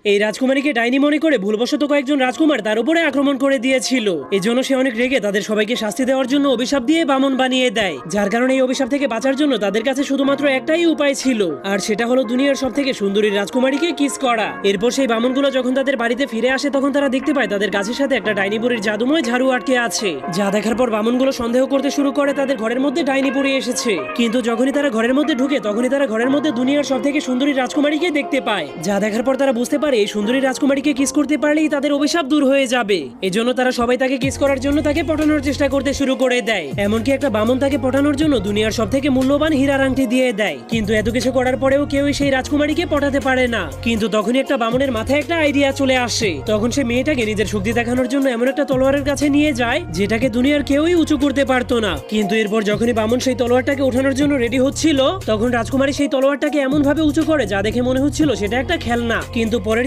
এই রাজকুমারীকে ডাইনি মনে করে ভুলবশত কয়েকজন রাজকুমার তার উপরে আক্রমণ করে দিয়েছিল। এজন্য সে অনেক রেগে তাদের সবাইকে শাস্তি দেওয়ার জন্য অভিশাপ দিয়ে বামন বানিয়ে দেয়, যার কারণে এই অভিশাপ থেকে বাঁচার জন্য তাদের কাছে শুধুমাত্র একটাই উপায় ছিল, আর সেটা হলো দুনিয়ার সব থেকে সুন্দরী রাজকুমারীকে কিস করা। এরপর সেই বামনগুলো যখন তাদের বাড়িতে ফিরে আসে তখন তারা দেখতে পায় তাদের গাছের সাথে একটা ডাইনি বুড়ির জাদুময় ঝাড়ু আটকে আছে, যা দেখার পর বামনগুলো সন্দেহ করতে শুরু করে তাদের ঘরের মধ্যে ডাইনি বুড়ি এসেছে। কিন্তু যখনই তারা ঘরের মধ্যে ঢুকে তখনই তারা ঘরের মধ্যে দুনিয়ার সব থেকে সুন্দরী রাজকুমারীকে দেখতে পায়, যা দেখার পর তারা বুঝতে পারে এই সুন্দরী রাজকুমারীকে কিস করতে পারলেই তাদের অভিশাপ দূর হয়ে যাবে। এজন্য তারা সবাই তাকে কিস করার জন্য তাকে পটানোর চেষ্টা করতে শুরু করে দেয়। এমনকি একটা বামন তাকে পটানোর জন্য দুনিয়ার সব থেকে মূল্যবান হীরার আংটি দিয়ে দেয়। কিন্তু এত কিছু করার পরেও কেউই সেই রাজকুমারীকে পটাতে পারে না। কিন্তু তখনই একটা বামনের মাথায় একটা আইডিয়া চলে আসে। তখন সে মেয়েটাকে নিজের শক্তি দেখানোর জন্য এমন একটা তলোয়ারের কাছে নিয়ে যায় যেটাকে দুনিয়ার কেউই উঁচু করতে পারতো না। কিন্তু এরপর যখনই বামন সেই তলোয়ারটাকে ওঠানোর জন্য রেডি হচ্ছিল তখন রাজকুমারী সেই তলোয়ারটাকে এমন ভাবে উঁচু করে যা দেখে মনে হচ্ছিল সেটা একটা খেলনা। কিন্তু পরে